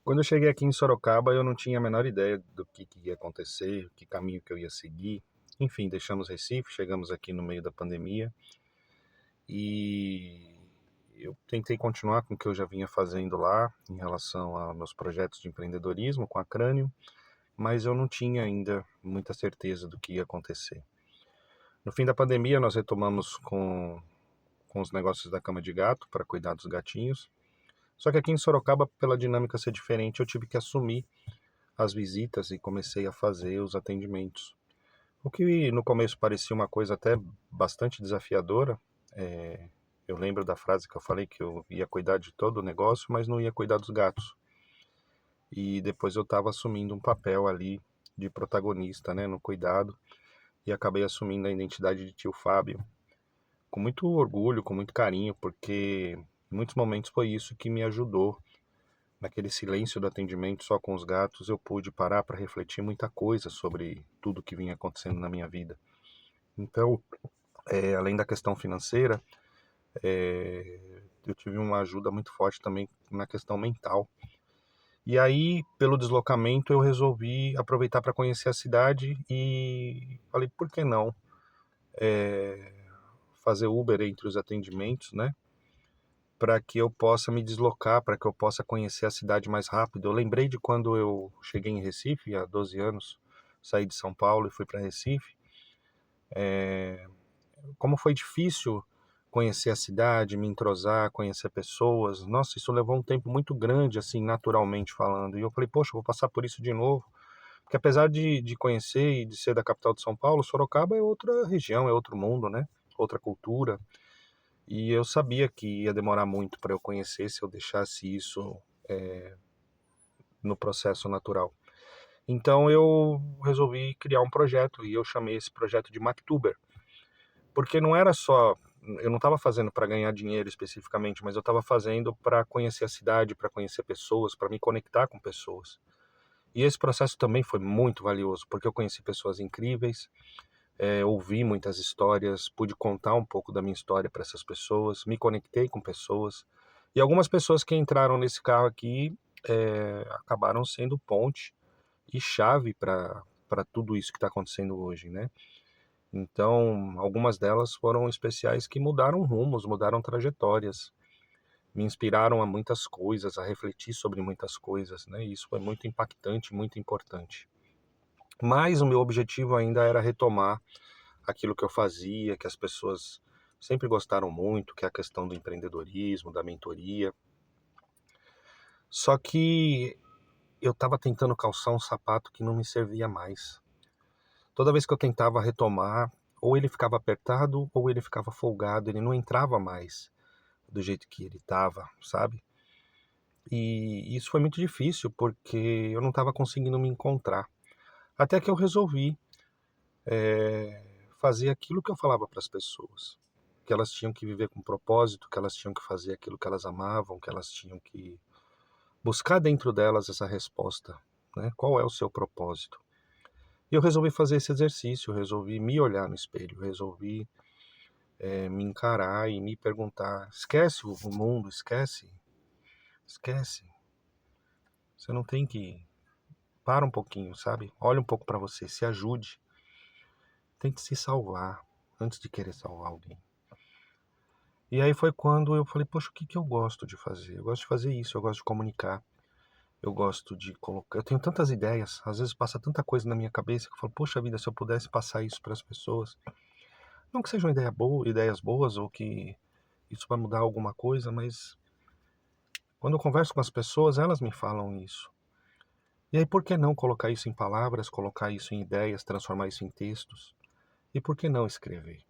Quando eu cheguei aqui em Sorocaba, eu não tinha a menor ideia do que ia acontecer, que caminho que eu ia seguir. Enfim, deixamos Recife, chegamos aqui no meio da pandemia e eu tentei continuar com o que eu já vinha fazendo lá em relação a meus projetos de empreendedorismo com a Crânio, mas eu não tinha ainda muita certeza do que ia acontecer. No fim da pandemia, nós retomamos com os negócios da cama de gato para cuidar dos gatinhos. Só que aqui em Sorocaba, pela dinâmica ser diferente, eu tive que assumir as visitas e comecei a fazer os atendimentos. O que no começo parecia uma coisa até bastante desafiadora. é, eu lembro da frase que eu falei que eu ia cuidar de todo o negócio, mas não ia cuidar dos gatos. E depois eu estava assumindo um papel ali de protagonista, né, no cuidado, e acabei assumindo a identidade de tio Fábio, com muito orgulho, com muito carinho, porque em muitos momentos foi isso que me ajudou. Naquele silêncio do atendimento só com os gatos, eu pude parar para refletir muita coisa sobre tudo que vinha acontecendo na minha vida. Então, além da questão financeira, eu tive uma ajuda muito forte também na questão mental. E aí, pelo deslocamento, eu resolvi aproveitar para conhecer a cidade e falei, por que não fazer Uber entre os atendimentos, né? Para que eu possa me deslocar, para que eu possa conhecer a cidade mais rápido. Eu lembrei de quando eu cheguei em Recife, há 12 anos, saí de São Paulo e fui para Recife, como foi difícil conhecer a cidade, me entrosar, conhecer pessoas. Nossa, isso levou um tempo muito grande, assim, naturalmente falando. E eu falei, poxa, eu vou passar por isso de novo. Porque apesar de conhecer e de ser da capital de São Paulo, Sorocaba é outra região, é outro mundo, né? Outra cultura. E eu sabia que ia demorar muito para eu conhecer se eu deixasse isso no processo natural. Então eu resolvi criar um projeto e eu chamei esse projeto de Mactuber, porque não era só, eu não estava fazendo para ganhar dinheiro especificamente, mas eu estava fazendo para conhecer a cidade, para conhecer pessoas, para me conectar com pessoas. E esse processo também foi muito valioso, porque eu conheci pessoas incríveis, ouvi muitas histórias, pude contar um pouco da minha história para essas pessoas, me conectei com pessoas. E algumas pessoas que entraram nesse carro aqui acabaram sendo ponte e chave para tudo isso que está acontecendo hoje, né? Então, algumas delas foram especiais que mudaram rumos, mudaram trajetórias, me inspiraram a muitas coisas, a refletir sobre muitas coisas, né? E isso foi muito impactante, muito importante. Mas o meu objetivo ainda era retomar aquilo que eu fazia, que as pessoas sempre gostaram muito, que é a questão do empreendedorismo, da mentoria. Só que eu estava tentando calçar um sapato que não me servia mais. Toda vez que eu tentava retomar, ou ele ficava apertado ou ele ficava folgado, ele não entrava mais do jeito que ele estava, sabe? E isso foi muito difícil porque eu não estava conseguindo me encontrar. Até que eu resolvi fazer aquilo que eu falava para as pessoas, que elas tinham que viver com propósito, que elas tinham que fazer aquilo que elas amavam, que elas tinham que buscar dentro delas essa resposta, né? Qual é o seu propósito? E eu resolvi fazer esse exercício, eu resolvi me olhar no espelho, eu resolvi me encarar e me perguntar, esquece o mundo, esquece, esquece. Você não tem que para um pouquinho, sabe? Olha um pouco para você, se ajude, tente se salvar antes de querer salvar alguém. E aí foi quando eu falei, poxa, o que que eu gosto de fazer? Eu gosto de fazer isso, eu gosto de comunicar, eu gosto de colocar, eu tenho tantas ideias, às vezes passa tanta coisa na minha cabeça que eu falo, poxa vida, se eu pudesse passar isso para as pessoas, não que sejam ideias boas ou que isso vai mudar alguma coisa, mas quando eu converso com as pessoas, elas me falam isso. E aí, por que não colocar isso em palavras, colocar isso em ideias, transformar isso em textos? E por que não escrever?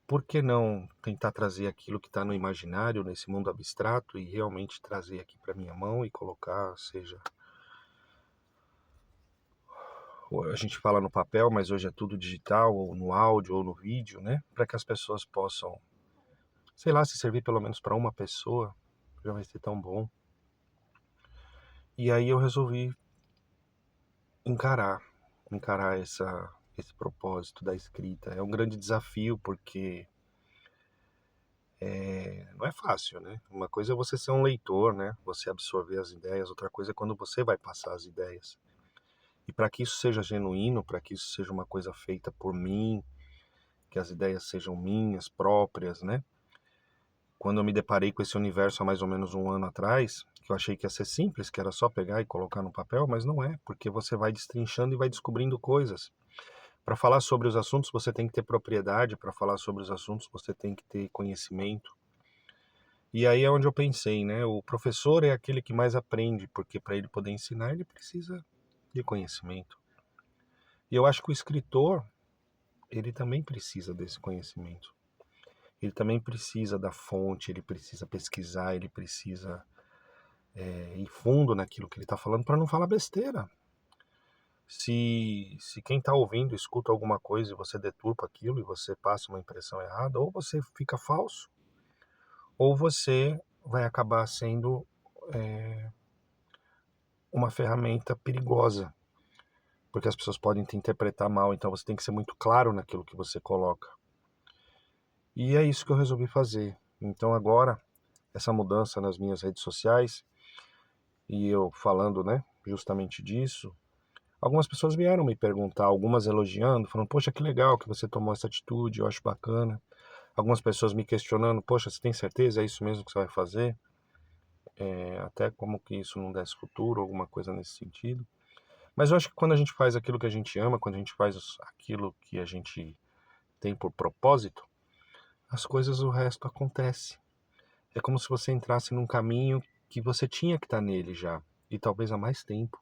Por que não tentar trazer aquilo que está no imaginário, nesse mundo abstrato, e realmente trazer aqui para minha mão e colocar, seja, a gente fala no papel, mas hoje é tudo digital, ou no áudio, ou no vídeo, né? Para que as pessoas possam, sei lá, se servir pelo menos para uma pessoa, já vai ser tão bom. E aí eu resolvi encarar, encarar esse propósito da escrita. É um grande desafio porque não é fácil, né? Uma coisa é você ser um leitor, né? Você absorver as ideias, outra coisa é quando você vai passar as ideias. E para que isso seja genuíno, para que isso seja uma coisa feita por mim, que as ideias sejam minhas próprias, né? Quando eu me deparei com esse universo há mais ou menos um ano atrás, que eu achei que ia ser simples, que era só pegar e colocar no papel, mas não é, porque você vai destrinchando e vai descobrindo coisas. Para falar sobre os assuntos, você tem que ter propriedade, para falar sobre os assuntos, você tem que ter conhecimento. E aí é onde eu pensei, né? O professor é aquele que mais aprende, porque para ele poder ensinar, ele precisa de conhecimento. E eu acho que o escritor, ele também precisa desse conhecimento. Ele também precisa da fonte, ele precisa pesquisar, ele precisa ir fundo naquilo que ele está falando para não falar besteira. Se quem está ouvindo escuta alguma coisa e você deturpa aquilo e você passa uma impressão errada, ou você fica falso, ou você vai acabar sendo uma ferramenta perigosa, porque as pessoas podem te interpretar mal, então você tem que ser muito claro naquilo que você coloca. E é isso que eu resolvi fazer. Então agora, essa mudança nas minhas redes sociais, e eu falando, né, justamente disso, algumas pessoas vieram me perguntar, algumas elogiando, falando, poxa, que legal que você tomou essa atitude, eu acho bacana. Algumas pessoas me questionando, poxa, você tem certeza? É isso mesmo que você vai fazer? Até como que isso não desse futuro, alguma coisa nesse sentido. Mas eu acho que quando a gente faz aquilo que a gente ama, quando a gente faz aquilo que a gente tem por propósito, as coisas, o resto acontece. É como se você entrasse num caminho que você tinha que estar nele já, e talvez há mais tempo.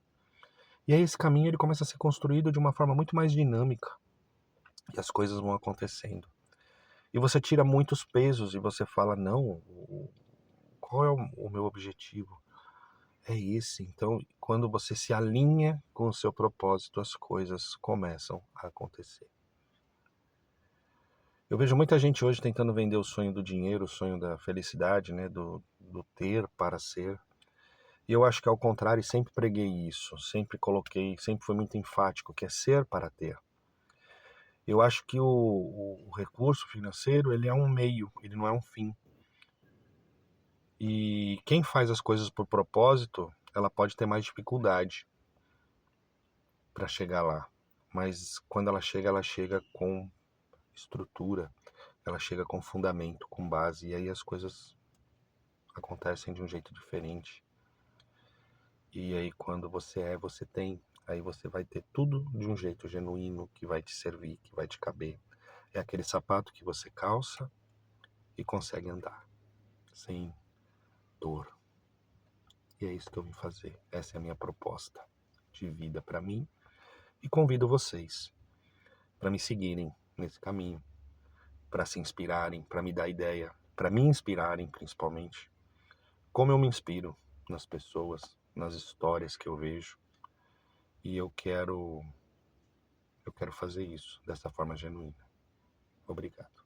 E aí esse caminho ele começa a ser construído de uma forma muito mais dinâmica, e as coisas vão acontecendo. E você tira muitos pesos e você fala, não, qual é o meu objetivo? É esse. Então, quando você se alinha com o seu propósito, as coisas começam a acontecer. Eu vejo muita gente hoje tentando vender o sonho do dinheiro, o sonho da felicidade, né? Do ter para ser. E eu acho que ao contrário, sempre preguei isso, sempre coloquei, sempre fui muito enfático, que é ser para ter. Eu acho que o recurso financeiro, ele é um meio, ele não é um fim. E quem faz as coisas por propósito, ela pode ter mais dificuldade para chegar lá. Mas quando ela chega com estrutura, ela chega com fundamento, com base, e aí as coisas acontecem de um jeito diferente. E aí quando você você tem, aí você vai ter tudo de um jeito genuíno, que vai te servir, que vai te caber. É aquele sapato que você calça e consegue andar, sem dor. E é isso que eu vim fazer. Essa é a minha proposta de vida para mim. E convido vocês para me seguirem nesse caminho, para se inspirarem, para me dar ideia, para me inspirarem principalmente. Como eu me inspiro nas pessoas, nas histórias que eu vejo. E eu quero fazer isso dessa forma genuína. Obrigado.